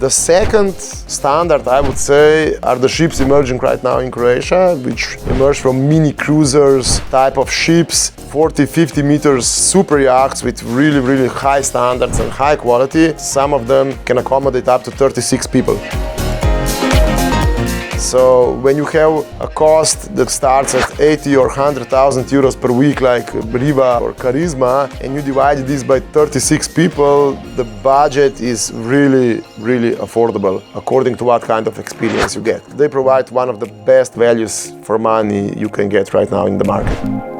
The second standard, I would say, are the ships emerging right now in Croatia, which emerge from mini cruisers type of ships, 40, 50 meters super yachts with really, really high standards and high quality. Some of them can accommodate up to 36 people. So when you have a cost that starts at 80 or 100,000 euros per week like Biva or Charisma, and you divide this by 36 people, the budget is really, really affordable according to what kind of experience you get. They provide one of the best values for money you can get right now in the market.